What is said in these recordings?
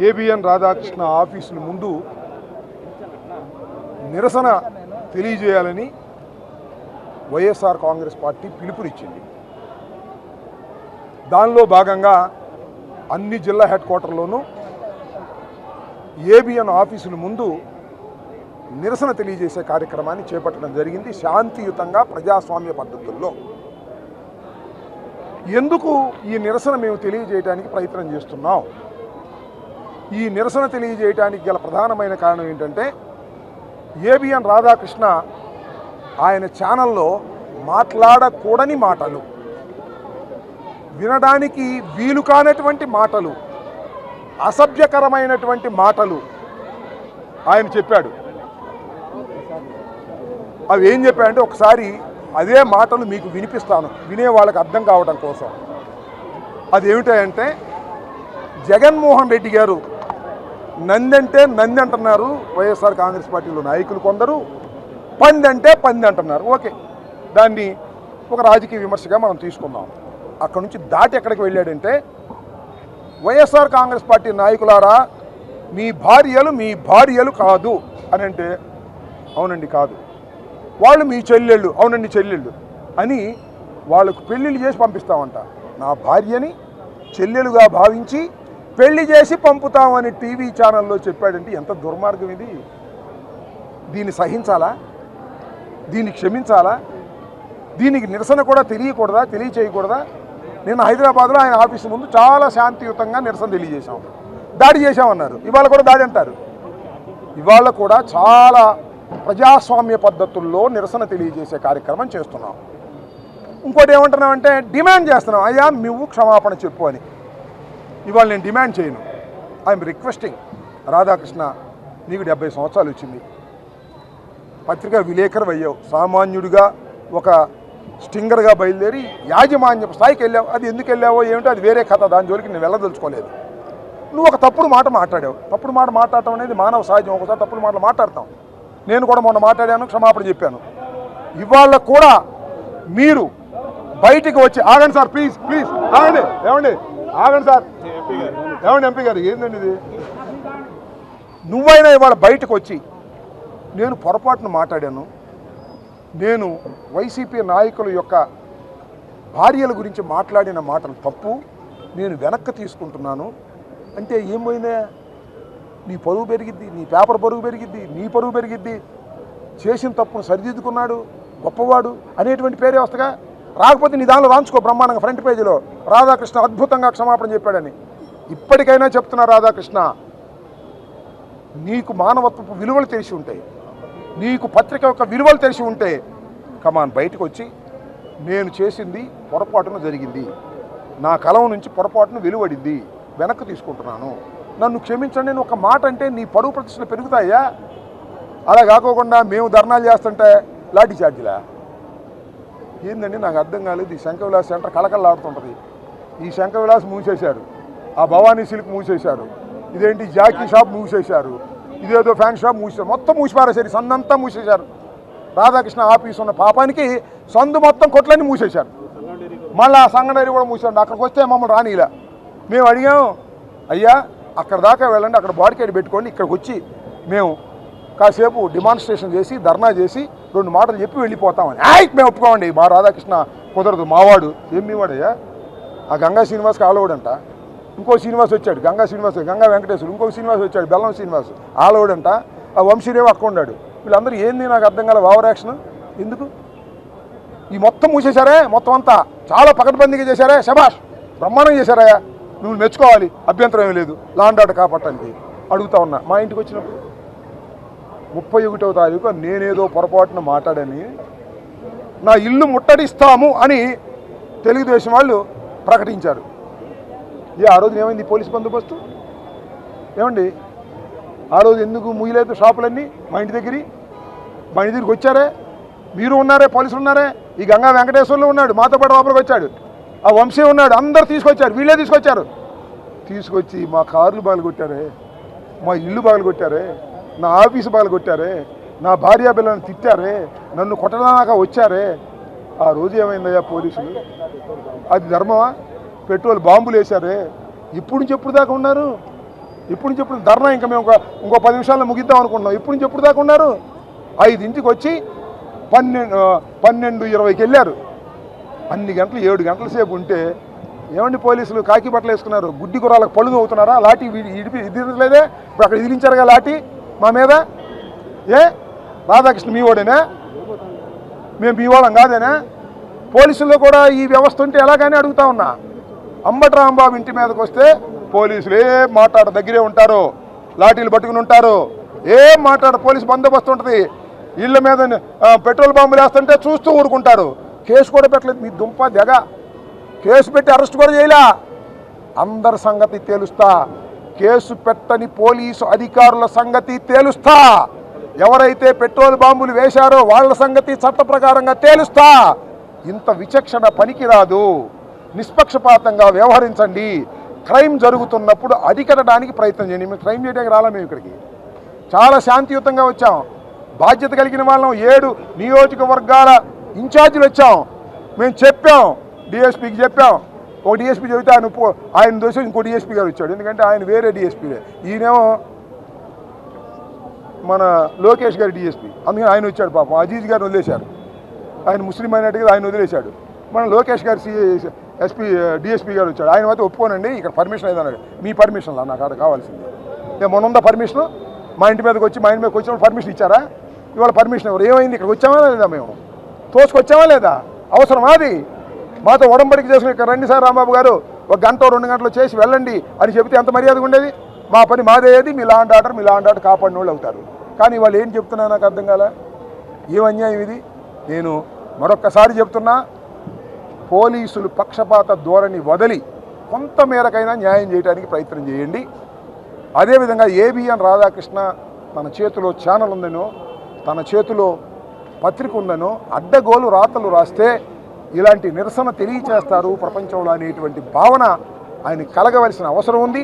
ABN Radhakrishna ఆఫీసుల ముందు నిరసన తెలియజేయాలని వైఎస్ఆర్ కాంగ్రెస్ పార్టీ పిలుపునిచ్చింది. దానిలో భాగంగా అన్ని జిల్లా హెడ్ క్వార్టర్లోనూ ఏబిఎన్ ఆఫీసుల ముందు నిరసన తెలియజేసే కార్యక్రమాన్ని చేపట్టడం జరిగింది. శాంతియుతంగా ప్రజాస్వామ్య పద్ధతుల్లో. ఎందుకు ఈ నిరసన మేము తెలియజేయడానికి ప్రయత్నం చేస్తున్నాం? ఈ నిరసన తెలియజేయడానికి గల ప్రధానమైన కారణం ఏంటంటే, ఏబిఎన్ రాధాకృష్ణ ఆయన ఛానల్లో మాట్లాడకూడని మాటలు, వినడానికి వీలు కానటువంటి మాటలు, అసభ్యకరమైనటువంటి మాటలు ఆయన చెప్పాడు. అవి ఏం చెప్పాడంటే, ఒకసారి అదే మాటలు మీకు వినిపిస్తాను, వినే వాళ్ళకి అర్థం కావడం కోసం. అదేమిటంటే, జగన్మోహన్ రెడ్డి గారు నందంటే నంది అంటున్నారు వైఎస్ఆర్ కాంగ్రెస్ పార్టీలో నాయకులు కొందరు, పంది అంటే పంది అంటున్నారు. ఓకే, దాన్ని ఒక రాజకీయ విమర్శగా మనం తీసుకుందాం. అక్కడి నుంచి దాటి ఎక్కడికి వెళ్ళాడంటే, వైఎస్ఆర్ కాంగ్రెస్ పార్టీ నాయకులారా, మీ భార్యలు కాదు అని అంటే, అవునండి కాదు. వాళ్ళు మీ చెల్లెళ్ళు, అవునండి చెల్లెళ్ళు అని వాళ్ళకు పెళ్ళిళ్ళు చేసి పంపిస్తామంట. నా భార్యని చెల్లెలుగా భావించి పెళ్లి చేసి పంపుతామని టీవీ ఛానల్లో చెప్పాడంటే ఎంత దుర్మార్గం ఇది! దీన్ని సహించాలా? దీన్ని క్షమించాలా? దీనికి నిరసన కూడా తెలియచేయకూడదా? నేను హైదరాబాద్లో ఆయన ఆఫీసు ముందు చాలా శాంతియుతంగా నిరసన తెలియజేశాం. దాడి చేశామన్నారు, ఇవాళ కూడా దాడి అంటారు. ఇవాళ కూడా చాలా ప్రజాస్వామ్య పద్ధతుల్లో నిరసన తెలియజేసే కార్యక్రమం చేస్తున్నాం. ఇంకోటి ఏమంటున్నామంటే, డిమాండ్ చేస్తున్నాం, అయ్యా నువ్వు క్షమాపణ చెప్పు అని. ఇవాళ నేను డిమాండ్ చేయను. ఐఎమ్ రిక్వెస్టింగ్ రాధాకృష్ణ, నీకు 70 సంవత్సరాలు వచ్చింది, పత్రికా విలేకరు అయ్యావు, సామాన్యుడిగా ఒక స్టింగర్గా బయలుదేరి యాజమాన్య స్థాయికి వెళ్ళావు. అది ఎందుకు వెళ్ళావో ఏమిటో అది వేరే కథ, దాని జోలికి నేను వెళ్ళదలుచుకోలేదు. నువ్వు ఒక తప్పుడు మాట మాట్లాడావు. తప్పుడు మాట మాట్లాడటం అనేది మానవ సహజం. ఒకసారి తప్పుడు మాటలు మాట్లాడతాం. నేను కూడా మొన్న మాట్లాడాను, క్షమాపణ చెప్పాను. ఇవాళ కూడా మీరు బయటికి వచ్చి, ఆగండి సార్, ప్లీజ్ ఆగండి, ఏమండి ఆగండి సార్, ఏమండి ఎంపీ గారు, ఏందండి ఇది? నువ్వైనా ఇవాళ బయటకు వచ్చి, నేను పొరపాటును మాట్లాడాను, నేను వైసీపీ నాయకుల యొక్క భార్యల గురించి మాట్లాడిన మాటలు తప్పు, నేను వెనక్కి తీసుకుంటున్నాను అంటే ఏం పోయిందా? నీ పరువు పెరిగిద్ది, నీ పేపర్ పరువు పెరిగిద్ది, నీ పరువు పెరిగిద్ది. చేసిన తప్పును సరిదిద్దుకున్నాడు, గొప్పవాడు అనేటువంటి పేరే వస్తగా. రాకపోతే నీ దానిలో రాంచుకో బ్రహ్మాండంగా ఫ్రంట్ పేజీలో రాధాకృష్ణ అద్భుతంగా క్షమాపణ చెప్పాడని. ఇప్పటికైనా చెప్తున్నా రాధాకృష్ణ, నీకు మానవత్వపు విలువలు తెలిసి ఉంటాయి, నీకు పత్రిక యొక్క విలువలు తెలిసి ఉంటే కమాన్ బయటకు వచ్చి, నేను చేసింది పొరపాటున జరిగింది, నా కలం నుంచి పొరపాటును వెలువడింది, వెనక్కి తీసుకుంటున్నాను, నన్ను క్షమించండి నేను ఒక మాట అంటే నీ పరువు ప్రతిష్టలు పెరుగుతాయా? అలా కాకోకుండా మేము ధర్నాలు చేస్తుంటే లాఠీ ఛార్జీలా? ఏందండి నాకు అర్థం కాలేదు. ఈ శంఖ విలాస్ సెంటర్ కలకల్లాడుతుంటుంది. ఈ శంఖ విలాస్ మూసేశారు, ఆ భవానీ సిల్క్ మూసేశారు, ఇదేంటి జాకీ షాప్ మూసేశారు, ఇదేదో ఫ్యాన్ షాప్ మూసేశారు, మొత్తం మూసిపారేశారు, సందంతా మూసేశారు. రాధాకృష్ణ ఆఫీస్ ఉన్న పాపానికి సందు మొత్తం కొట్లన్నీ మూసేశారు. మళ్ళీ ఆ సంఘ డైరీ కూడా మూసేయండి. అక్కడికి వస్తే మమ్మల్ని రానిలా. మేము అడిగాం, అయ్యా అక్కడ దాకా వెళ్ళండి, అక్కడ బాడికేడ్ పెట్టుకోండి, ఇక్కడికి వచ్చి మేము కాసేపు డిమాన్స్ట్రేషన్ చేసి ధర్నా చేసి 2 మాటలు చెప్పి వెళ్ళిపోతామని. మేము ఒప్పుకోండి, మా రాధాకృష్ణ కుదరదు, మావాడు. ఏం మీవాడయ్యా? ఆ గంగా శ్రీనివాస్కి ఆలవాడంట, ఇంకో శ్రీనివాస్ వచ్చాడు, గంగా వెంకటేశ్వరు, ఇంకో శ్రీనివాస్ వచ్చాడు, బెల్లం శ్రీనివాస్ ఆలవాడంట, ఆ వంశీదేవి అక్కడ ఉన్నాడు. వీళ్ళందరూ ఏంది నాకు అర్థం కాలే, ఓవర్ యాక్షన్ ఎందుకు? ఈ మొత్తం మూసేశారే, మొత్తం అంతా చాలా పకడ్బందీగా చేశారే, శభాష్ బ్రహ్మాండం చేశారయ్యా, నువ్వు మెచ్చుకోవాలి, అభ్యంతరం ఏమీ లేదు, లాండ్ ఆర్డర్ కాపాడటానికి. అడుగుతా ఉన్నా, మా ఇంటికి వచ్చినప్పుడు 31వ తారీఖు నేనేదో పొరపాటున మాట్లాడని, నా ఇల్లు ముట్టడిస్తాము అని తెలుగుదేశం వాళ్ళు ప్రకటించారు. ఆ రోజు ఏమైంది పోలీస్ బందోబస్తు? ఏమండి ఆ రోజు ఎందుకు ముయ్యలేదు షాపులన్నీ? మా ఇంటి దగ్గరికి వచ్చారే, మీరు ఉన్నారే, పోలీసులు ఉన్నారే, ఈ గంగా వెంకటేశ్వర్లు ఉన్నాడు, మాతో పాటు లోపలికి వచ్చాడు, ఆ వంశీ ఉన్నాడు, అందరు తీసుకొచ్చారు, వీళ్ళే తీసుకొచ్చి మా కార్లు బాగలగొట్టారే, మా ఇల్లు బాగలగొట్టారే, నా ఆఫీసు బాగలగొట్టారే, నా భార్య పిల్లల్ని తిట్టారే, నన్ను కొట్టడాక వచ్చారే. ఆ రోజు ఏమైందయ్యా పోలీసులు? అది ధర్మమా? పెట్రోల్ బాంబులు వేశారే, ఇప్పుడు నుంచి ఎప్పుడు దాకా ఉన్నారు? ఇప్పుడు నుంచి ఎప్పుడు ధర్నా ఇంకా మేము ఇంకో 10 నిమిషాల్లో ముగిద్దాం అనుకుంటున్నాం. ఇప్పుడు నుంచి ఎప్పుడు దాకా ఉన్నారు? 5ంటికి వచ్చి 12:20కి వెళ్ళారు. అన్ని గంటలు 7 గంటల సేపు ఉంటే ఏమండి పోలీసులు కాకి బట్టలు వేసుకున్నారు, గుడ్డి గుర్రాలకు పళ్ళు అవుతున్నారా? లాఠీ ఇదిలేదే, ఇప్పుడు అక్కడ ఇదిలించారుగా లాఠీ మా మీద. ఏ రాధాకృష్ణ మీ వాడేనా? మేము మీ వాళ్ళం కాదేనా? పోలీసుల్లో కూడా ఈ వ్యవస్థ ఉంటే ఎలాగని అడుగుతా ఉన్నా. అంబటి రాంబాబు ఇంటి మీదకి వస్తే పోలీసులు ఏం మాట్లాడ దగ్గరే ఉంటారు, లాఠీలు పట్టుకుని ఉంటారు, ఏం మాట్లాడ పోలీసు బందోబస్తు ఉంటుంది. ఇళ్ళ మీద పెట్రోల్ బాంబులు వేస్తుంటే చూస్తూ ఊరుకుంటారు. కేసు కూడా పెట్టలేదు. మీ దుంప జగ కేసు పెట్టి అరెస్ట్ కూడా చేయలే. అందరి సంగతి తేలుస్తా. కేసు పెట్టని పోలీసు అధికారుల సంగతి తేలుస్తా. ఎవరైతే పెట్రోల్ బాంబులు వేశారో వాళ్ళ సంగతి చట్ట ప్రకారంగా తేలుస్తా. ఇంత విచక్షణ పనికిరాదు. నిష్పక్షపాతంగా వ్యవహరించండి. క్రైమ్ జరుగుతున్నప్పుడు అరికట్టడానికి ప్రయత్నం చేయండి. మేము క్రైమ్ చేయడానికి రాలా. మేము ఇక్కడికి చాలా శాంతియుతంగా వచ్చాం. బాధ్యత కలిగిన వాళ్ళం. 7 నియోజకవర్గాల ఇన్ఛార్జీలు వచ్చాం. మేము చెప్పాం, డిఎస్పీకి చెప్పాం. ఒక డిఎస్పీ చెబితే ఆయన దోశ ఇంకో డిఎస్పీ గారు వచ్చాడు. ఎందుకంటే ఆయన వేరే డిఎస్పీ, ఈయనేమో మన లోకేష్ గారి డిఎస్పీ. అందుకని ఆయన వచ్చాడు. పాపం అజీజ్ గారిని వదిలేశారు. ఆయన ముస్లిం అయినట్టుగా ఆయన వదిలేశాడు. మన లోకేష్ గారి ఎస్పీ డిఎస్పీ గారు వచ్చాడు. ఆయన అయితే ఒప్పుకోనండి, ఇక్కడ పర్మిషన్ ఏదన్నాడు. మీ పర్మిషన్లా నాకు అక్కడ కావాల్సింది. మొన్న ఉందా పర్మిషను? మా ఇంటి మీదకి వచ్చి వచ్చినప్పుడు పర్మిషన్ ఇచ్చారా? ఇవాళ పర్మిషన్ ఎవరు? ఏమైంది? ఇక్కడికి వచ్చామా లేదా? మేము తోసుకొచ్చామా లేదా? అవసరమా అది? మాతో ఉడంబడికి చేసిన ఇక్కడ రండి సార్ రాంబాబు గారు, 1 గంట 2 గంటలు చేసి వెళ్ళండి అని చెబితే ఎంత మర్యాదగా ఉండేది? మా పని మాదేది, మీ లా అండ్ ఆర్డర్ కాపాడిన వాళ్ళు అవుతారు. కానీ వాళ్ళు ఏం చెప్తున్నా నాకు అర్థం కాలే. ఏం అన్యాయం ఇది? నేను మరొక్కసారి చెప్తున్నా, పోలీసులు పక్షపాత ధోరణి వదిలి కొంత మేరకైనా న్యాయం చేయడానికి ప్రయత్నం చేయండి. అదేవిధంగా ఏబిఎన్ రాధాకృష్ణ తన చేతిలో ఛానల్ ఉందనో, తన చేతిలో పత్రిక ఉందనో అడ్డగోలు రాతలు రాస్తే ఇలాంటి నిరసన తెలియచేస్తారు ప్రపంచంలో అనేటువంటి భావన ఆయన కలగవలసిన అవసరం ఉంది.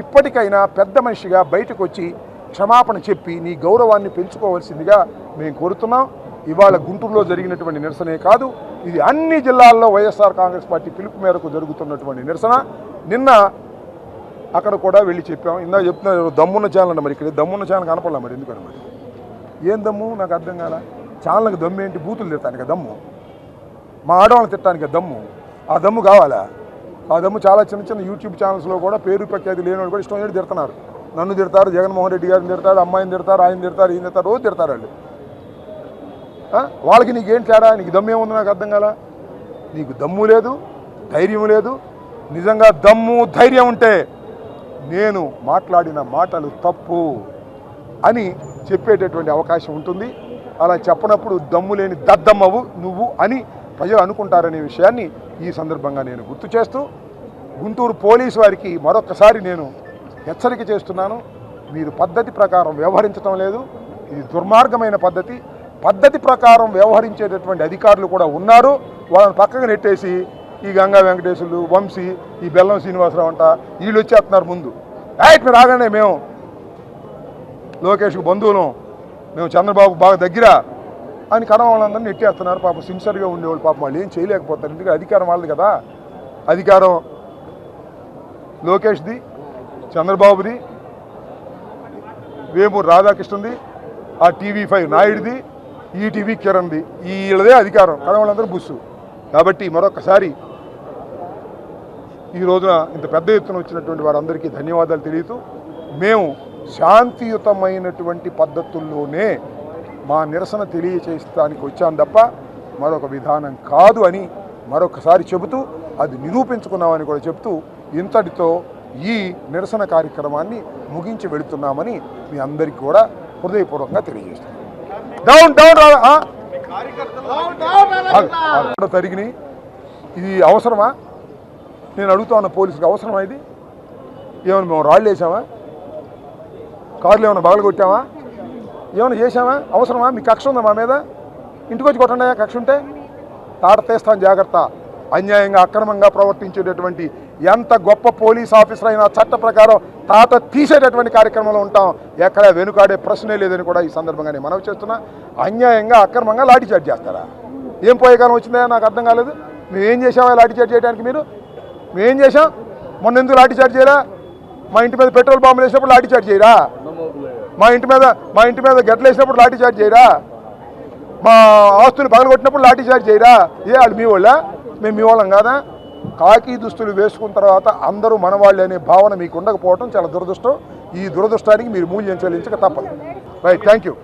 ఇప్పటికైనా పెద్ద మనిషిగా బయటకు వచ్చి క్షమాపణ చెప్పి నీ గౌరవాన్ని పెంచుకోవాల్సిందిగా మేము కోరుతున్నాం. ఇవాళ గుంటూరులో జరిగినటువంటి నిరసనే కాదు, ఇది అన్ని జిల్లాల్లో వైఎస్ఆర్ కాంగ్రెస్ పార్టీ పిలుపు మేరకు జరుగుతున్నటువంటి నిరసన. నిన్న అక్కడ కూడా వెళ్ళి చెప్పాం. ఇందాక చెప్తున్నారు దమ్మున్న ఛానల్ అంట. మరి ఇక్కడ దమ్మున్న ఛానల్ కనపడలే. మరి ఎందుకని? మరి ఏం దమ్ము నాకు అర్థం కాల. ఛానల్కి దమ్ము ఏంటి? బూతులు తిడతానికి దమ్ము, మా ఆడవాళ్ళని తిట్టడానికి దమ్ము. ఆ దమ్ము కావాలా? ఆ దమ్ము చాలా చిన్న యూట్యూబ్ ఛానల్స్లో కూడా పేరు ప్రఖ్యాతి లేని వాళ్ళు కూడా ఇష్టం ఏంటి తిడుతున్నారు. నన్ను తిడతారు, జగన్మోహన్ రెడ్డి గారిని తిడతారు, అమ్మాయిని తిడతారు, ఆయన తిడతారు, ఈయన తిడతారు, రోజు తిడతారు వాళ్ళు. వాళ్ళకి నీకేం తేడా? నీకు దమ్ము ఏముంది నాకు అర్థం కాల. నీకు దమ్ము లేదు, ధైర్యం లేదు. నిజంగా దమ్ము ధైర్యం ఉంటే నేను మాట్లాడిన మాటలు తప్పు అని చెప్పేటటువంటి అవకాశం ఉంటుంది. అలా చెప్పనప్పుడు దమ్ము లేని దద్దమ్మవు నువ్వు అని ప్రజలు అనుకుంటారనే విషయాన్ని ఈ సందర్భంగా నేను గుర్తు చేస్తూ, గుంటూరు పోలీసు వారికి మరొకసారి నేను హెచ్చరిక చేస్తున్నాను. మీరు పద్ధతి ప్రకారం వ్యవహరించడం లేదు. ఇది దుర్మార్గమైన పద్ధతి. పద్ధతి ప్రకారం వ్యవహరించేటటువంటి అధికారులు కూడా ఉన్నారు. వాళ్ళని పక్కకు నెట్టేసి ఈ గంగా వెంకటేశ్వర్లు, వంశీ, ఈ బెల్లం శ్రీనివాసరావు అంట వీళ్ళు వచ్చేస్తున్నారు ముందు. మీరు రాగానే మేము లోకేష్కు బంధువులం, మేము చంద్రబాబు బాగా దగ్గర అని వాళ్ళందరినీ నెట్టేస్తున్నారు. పాపం సిన్సియర్గా ఉండేవాళ్ళు పాపం వాళ్ళు ఏం చేయలేకపోతారు. ఎందుకంటే అధికారం వాళ్ళది కదా. అధికారం లోకేష్ది, చంద్రబాబుది, వేమూరు రాధాకృష్ణది, ఆ TV5 నాయుడిది, ఈటీవీ కిరణ్ది, వీళ్ళదే అధికారం. వాళ్ళందరూ బుస్సు. కాబట్టి మరొకసారి ఈ రోజున ఇంత పెద్ద ఎత్తున వచ్చినటువంటి వారందరికీ ధన్యవాదాలు తెలియతూ, మేము శాంతియుతమైనటువంటి పద్ధతుల్లోనే మా నిరసన తెలియచేయడానికి వచ్చాం తప్ప మరొక విధానం కాదు అని మరొకసారి చెబుతూ, అది నిరూపించుకున్నామని కూడా చెప్తూ, ఇంతటితో ఈ నిరసన కార్యక్రమాన్ని ముగించి వెళుతున్నామని మీ అందరికీ కూడా హృదయపూర్వకంగా తెలియజేస్తున్నాం. డౌన్ తరిగినాయి. ఇది అవసరమా? నేను అడుగుతా ఉన్న పోలీసులకు, అవసరమా ఇది? ఏమైనా మేము రాళ్ళు వేసామా? కార్లు ఏమైనా బగలు కొట్టామా? ఏమైనా చేసామా? అవసరమా? మీకు కక్ష ఉందా మా మీద? ఇంటికి వచ్చి కొట్టండి. కక్ష ఉంటే తాట తీస్తాను, జాగ్రత్త. అన్యాయంగా అక్రమంగా ప్రవర్తించేటటువంటి ఎంత గొప్ప పోలీస్ ఆఫీసర్ అయినా చట్ట ప్రకారం తాట తీసేటటువంటి కార్యక్రమంలో ఉంటాం. ఎక్కడ వెనుకాడే ప్రశ్నే లేదని కూడా ఈ సందర్భంగా నేను మనవి చేస్తున్నా. అన్యాయంగా అక్రమంగా లాఠీచార్జ్ చేస్తారా? ఏం పోయే కాలం వచ్చిందా నాకు అర్థం కాలేదు. మేమేం చేసామా లాఠీచార్జ్ చేయడానికి? మేమేం చేసాం? మొన్న ఎందుకు లాఠీచార్జ్ చేయరా? మా ఇంటి మీద పెట్రోల్ బాంబులు వేసినప్పుడు లాఠీ చార్జ్ చేయరా? మా ఇంటి మీద గెట్లు వేసినప్పుడు లాఠీ చార్జ్ చేయరా? మా ఆస్తులు పగలగొట్టినప్పుడు లాఠీ చార్జ్ చేయరా? వాళ్ళు మీ వాళ్ళ? మేము మీ వాళ్ళం కాదా? కాకి దుస్తులు వేసుకున్న తర్వాత అందరూ మనవాళ్ళే అనే భావన మీకు ఉండకపోవడం చాలా దురదృష్టం. ఈ దురదృష్టానికి మీరు మూల్యం చెల్లించక తప్పదు. Right, thank you.